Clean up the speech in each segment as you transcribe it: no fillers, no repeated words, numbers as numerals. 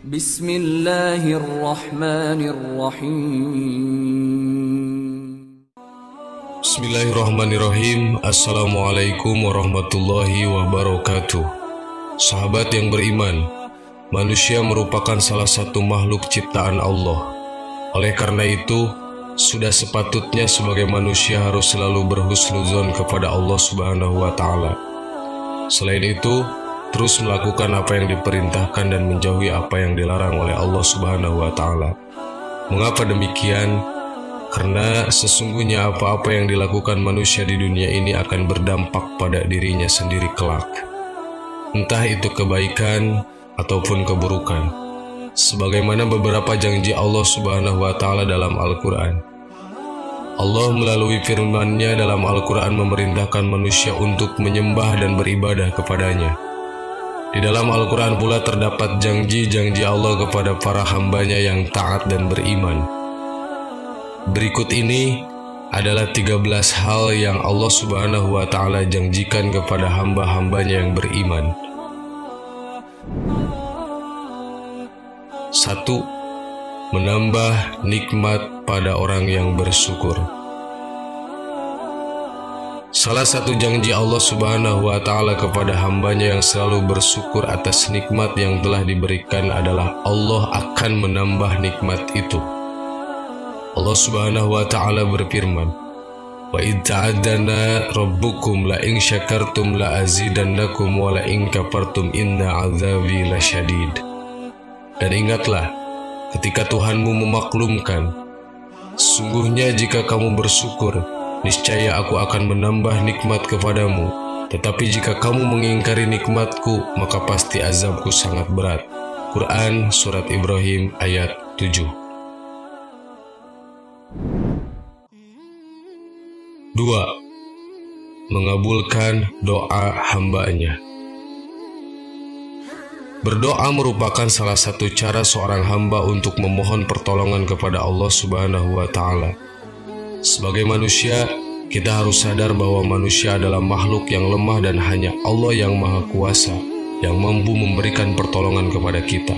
Bismillahirrahmanirrahim. Bismillahirrahmanirrahim. Assalamualaikum warahmatullahi wabarakatuh. Sahabat yang beriman, manusia merupakan salah satu makhluk ciptaan Allah. Oleh karena itu, sudah sepatutnya sebagai manusia harus selalu berhusnuzon kepada Allah Subhanahu wa Ta'ala. Selain itu, terus melakukan apa yang diperintahkan dan menjauhi apa yang dilarang oleh Allah Subhanahu wa Ta'ala. Mengapa demikian? Karena sesungguhnya apa-apa yang dilakukan manusia di dunia ini akan berdampak pada dirinya sendiri kelak, entah itu kebaikan ataupun keburukan, sebagaimana beberapa janji Allah Subhanahu wa Ta'ala dalam Al-Quran. Allah melalui firman-Nya dalam Al-Quran memerintahkan manusia untuk menyembah dan beribadah kepadanya. Di dalam Al-Quran pula terdapat janji-janji Allah kepada para hambanya yang taat dan beriman. Berikut ini adalah 13 hal yang Allah Subhanahu wa Ta'ala janjikan kepada hamba-hambanya yang beriman. 1. Menambah nikmat pada orang yang bersyukur. Salah satu janji Allah Subhanahu wa Ta'ala kepada hambanya yang selalu bersyukur atas nikmat yang telah diberikan adalah Allah akan menambah nikmat itu. Allah Subhanahu wa Ta'ala berfirman, "Wa idh ta'adzana rabbukum la in syakartum la azidannakum wa la in kafartum inna 'adzabi lasyadid." Dan ingatlah ketika Tuhanmu memaklumkan, sungguhnya jika kamu bersyukur, niscaya aku akan menambah nikmat kepadamu. Tetapi jika kamu mengingkari nikmatku, maka pasti azabku sangat berat. Quran Surat Ibrahim ayat 7. 2. Mengabulkan doa hambanya. Berdoa merupakan salah satu cara seorang hamba untuk memohon pertolongan kepada Allah Subhanahu wa Ta'ala. Sebagai manusia, kita harus sadar bahwa manusia adalah makhluk yang lemah dan hanya Allah yang Maha Kuasa yang mampu memberikan pertolongan kepada kita.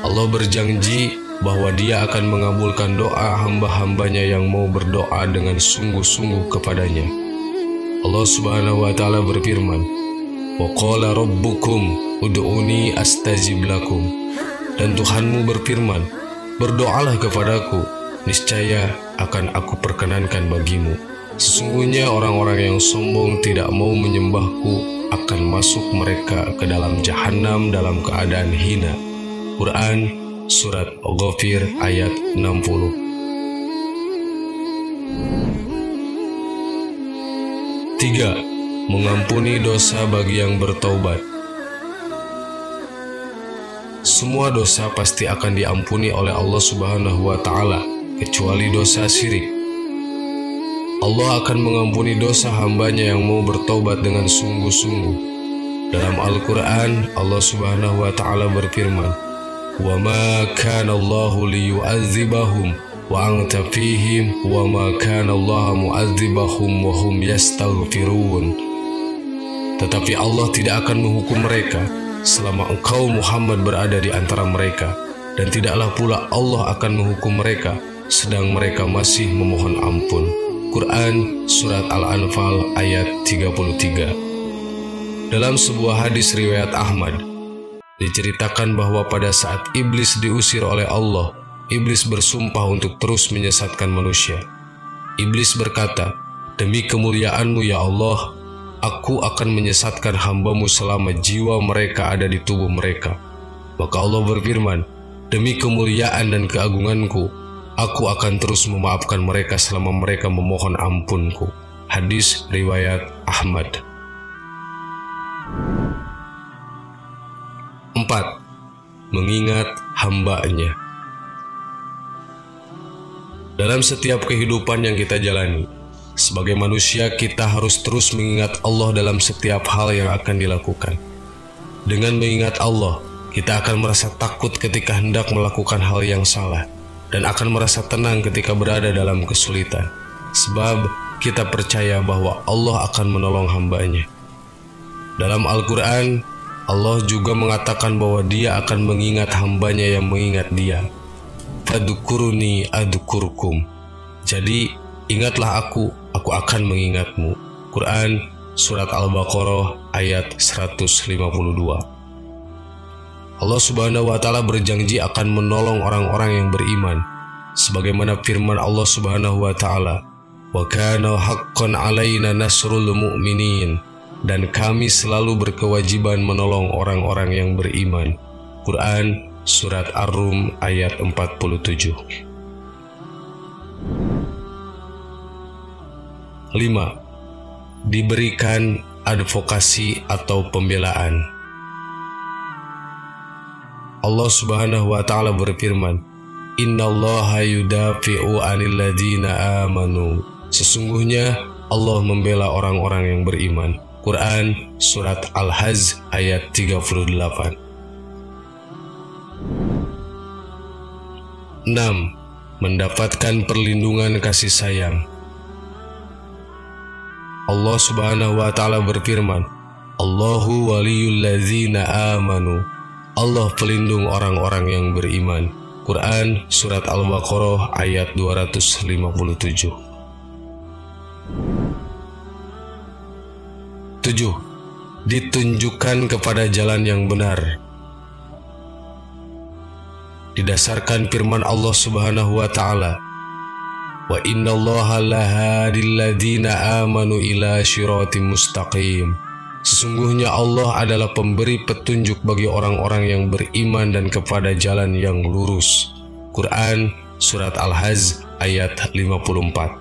Allah berjanji bahwa Dia akan mengabulkan doa hamba-hambanya yang mau berdoa dengan sungguh-sungguh kepadanya. Allah Subhanahu wa Ta'ala berfirman, "Wa qala rabbukum ud'uni astajib lakum." Dan Tuhanmu berfirman, "Berdoalah kepadaku, niscaya akan aku perkenankan bagimu." Sesungguhnya orang-orang yang sombong tidak mau menyembahku akan masuk mereka ke dalam jahanam dalam keadaan hina. Quran Surat Ghafir ayat 60. 3. Mengampuni dosa bagi yang bertaubat. Semua dosa pasti akan diampuni oleh Allah Subhanahu wa Ta'ala, kecuali dosa syirik. Allah akan mengampuni dosa hambanya yang mau bertaubat dengan sungguh-sungguh. Dalam Al-Quran, Allah Subhanahu wa Ta'ala berfirman, "Wa ma kana Allahu liyu'adzibahum wa anta fihim wa ma kana Allah mu'adzibahum wa hum yastaghfirun." Tetapi Allah tidak akan menghukum mereka selama engkau Muhammad berada di antara mereka, dan tidaklah pula Allah akan menghukum mereka sedang mereka masih memohon ampun. Quran Surat Al-Anfal ayat 33. Dalam sebuah hadis riwayat Ahmad, diceritakan bahwa pada saat iblis diusir oleh Allah, iblis bersumpah untuk terus menyesatkan manusia. Iblis berkata, "Demi kemuliaan-Mu ya Allah, aku akan menyesatkan hamba-Mu selama jiwa mereka ada di tubuh mereka." Maka Allah berfirman, "Demi kemuliaan dan keagungan-Ku, aku akan terus memaafkan mereka selama mereka memohon ampun-Ku." Hadis riwayat Ahmad. 4. Mengingat hambanya. Dalam setiap kehidupan yang kita jalani, sebagai manusia kita harus terus mengingat Allah dalam setiap hal yang akan dilakukan. Dengan mengingat Allah, kita akan merasa takut ketika hendak melakukan hal yang salah, dan akan merasa tenang ketika berada dalam kesulitan, sebab kita percaya bahwa Allah akan menolong hambanya. Dalam Al-Quran, Allah juga mengatakan bahwa Dia akan mengingat hambanya yang mengingat Dia. Fadhkuruni adzkurkum. Jadi ingatlah aku akan mengingatmu. Quran Surat Al-Baqarah ayat 152. Allah Subhanahu wa Ta'ala berjanji akan menolong orang-orang yang beriman, sebagaimana firman Allah Subhanahu wa Ta'ala, "Wa kana haqqan 'alaina nasrul mu'minin." Dan kami selalu berkewajiban menolong orang-orang yang beriman. Quran Surat Ar-Rum ayat 47. 5. Diberikan advokasi atau pembelaan. Allah Subhanahu wa Ta'ala berfirman, "Innallaha yudafi'u 'anil ladzina amanu." Sesungguhnya Allah membela orang-orang yang beriman. Quran Surat Al-Hajj ayat 38. 6. Mendapatkan perlindungan kasih sayang. Allah Subhanahu wa Ta'ala berfirman, "Allahu waliyul ladzina amanu." Allah pelindung orang-orang yang beriman. Quran Surat Al-Baqarah ayat 257. 7. Ditunjukkan kepada jalan yang benar. Didasarkan firman Allah Subhanahu wa Ta'ala, "Wa innallaha lahadil ladzina amanu ila syiratim mustaqim." Sesungguhnya Allah adalah pemberi petunjuk bagi orang-orang yang beriman dan kepada jalan yang lurus. Quran Surat Al-Hajj ayat 54.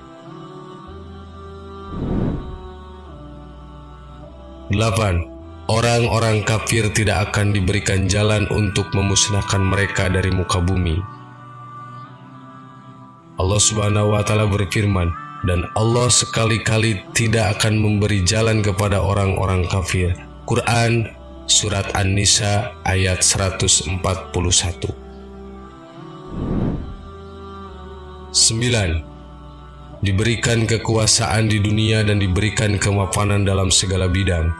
8. Orang-orang kafir tidak akan diberikan jalan untuk memusnahkan mereka dari muka bumi. Allah Subhanahu wa Ta'ala berfirman, "Dan Allah sekali-kali tidak akan memberi jalan kepada orang-orang kafir." Quran Surat An-Nisa ayat 141. 9. Diberikan kekuasaan di dunia dan diberikan kemapanan dalam segala bidang.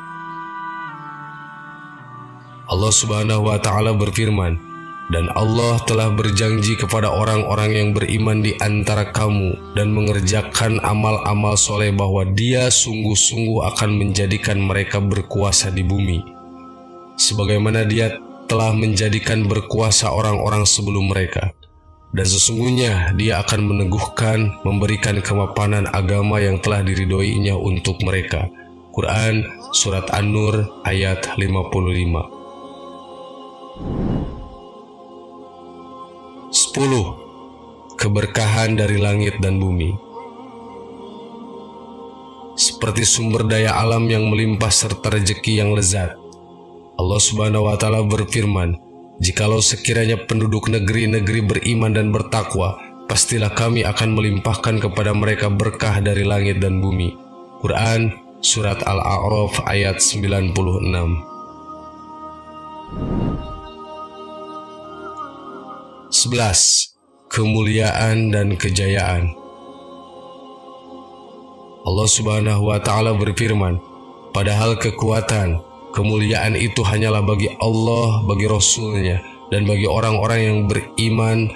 Allah Subhanahu wa Ta'ala berfirman, "Dan Allah telah berjanji kepada orang-orang yang beriman di antara kamu dan mengerjakan amal-amal soleh bahwa Dia sungguh-sungguh akan menjadikan mereka berkuasa di bumi, sebagaimana Dia telah menjadikan berkuasa orang-orang sebelum mereka. Dan sesungguhnya Dia akan meneguhkan, memberikan kemapanan agama yang telah diridhoinya untuk mereka." Quran Surat An-Nur ayat 55. 10. Keberkahan dari langit dan bumi. Seperti sumber daya alam yang melimpah serta rezeki yang lezat, Allah Subhanahu wa Ta'ala berfirman, "Jikalau sekiranya penduduk negeri-negeri beriman dan bertakwa, pastilah kami akan melimpahkan kepada mereka berkah dari langit dan bumi." Quran Surat Al-A'raf ayat 96. 11. Kemuliaan dan kejayaan. Allah Subhanahu wa Ta'ala berfirman, "Padahal kekuatan, kemuliaan itu hanyalah bagi Allah, bagi Rasul-Nya, dan bagi orang-orang yang beriman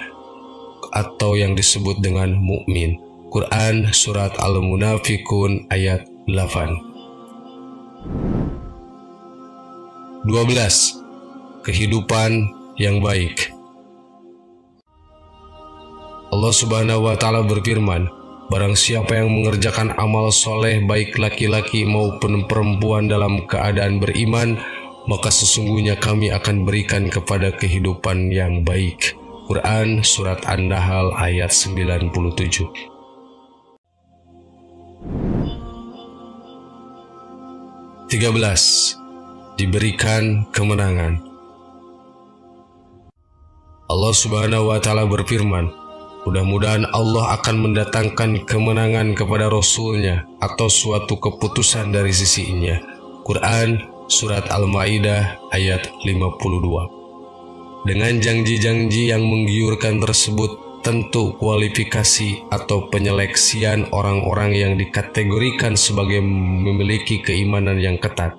atau yang disebut dengan mukmin." Quran Surat Al-Munafikun ayat 8. 12. Kehidupan yang baik. Allah Subhanahu wa Ta'ala berfirman, "Barang siapa yang mengerjakan amal soleh baik laki-laki maupun perempuan dalam keadaan beriman, maka sesungguhnya kami akan berikan kepada kehidupan yang baik." Quran Surat An-Nahl ayat 97. 13. Diberikan kemenangan. Allah Subhanahu wa Ta'ala berfirman, "Mudah-mudahan Allah akan mendatangkan kemenangan kepada Rasul-Nya atau suatu keputusan dari sisinya." Quran Surat Al-Ma'idah ayat 52. Dengan janji-janji yang menggiurkan tersebut, tentu kualifikasi atau penyeleksian orang-orang yang dikategorikan sebagai memiliki keimanan yang ketat.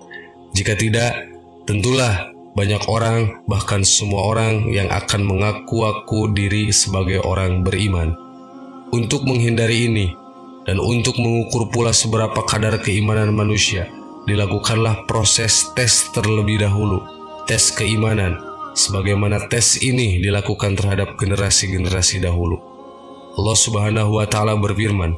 Jika tidak, Tentulah banyak orang, bahkan semua orang yang akan mengaku-ngaku diri sebagai orang beriman. Untuk menghindari ini, dan untuk mengukur pula seberapa kadar keimanan manusia, dilakukanlah proses tes terlebih dahulu, tes keimanan, sebagaimana tes ini dilakukan terhadap generasi-generasi dahulu. Allah Subhanahu wa Ta'ala berfirman,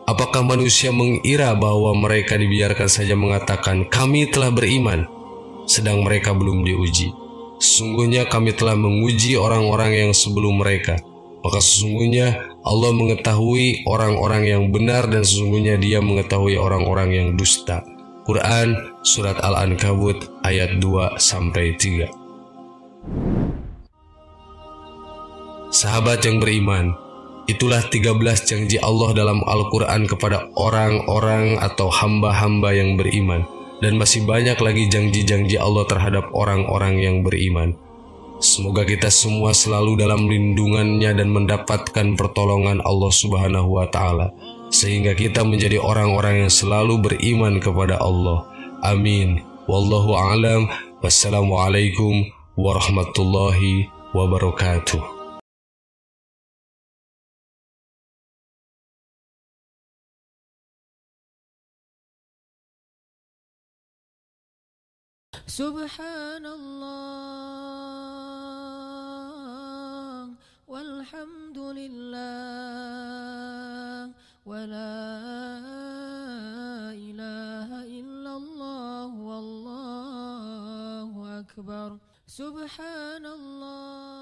apakah manusia mengira bahwa mereka dibiarkan saja mengatakan, kami telah beriman, sedang mereka belum diuji? Sesungguhnya kami telah menguji orang-orang yang sebelum mereka, maka sesungguhnya Allah mengetahui orang-orang yang benar dan sesungguhnya Dia mengetahui orang-orang yang dusta. Quran Surat Al-Ankabut ayat 2-3. Sahabat yang beriman, itulah 13 janji Allah dalam Al-Quran kepada orang-orang atau hamba-hamba yang beriman. Dan masih banyak lagi janji-janji Allah terhadap orang-orang yang beriman. Semoga kita semua selalu dalam lindungannya dan mendapatkan pertolongan Allah Subhanahu wa Ta'ala, sehingga kita menjadi orang-orang yang selalu beriman kepada Allah. Amin. Wallahu a'lam. Wassalamualaikum warahmatullahi wabarakatuh. Subhanallah walhamdulillah wa la ilaha illallah wallahu akbar. Subhanallah.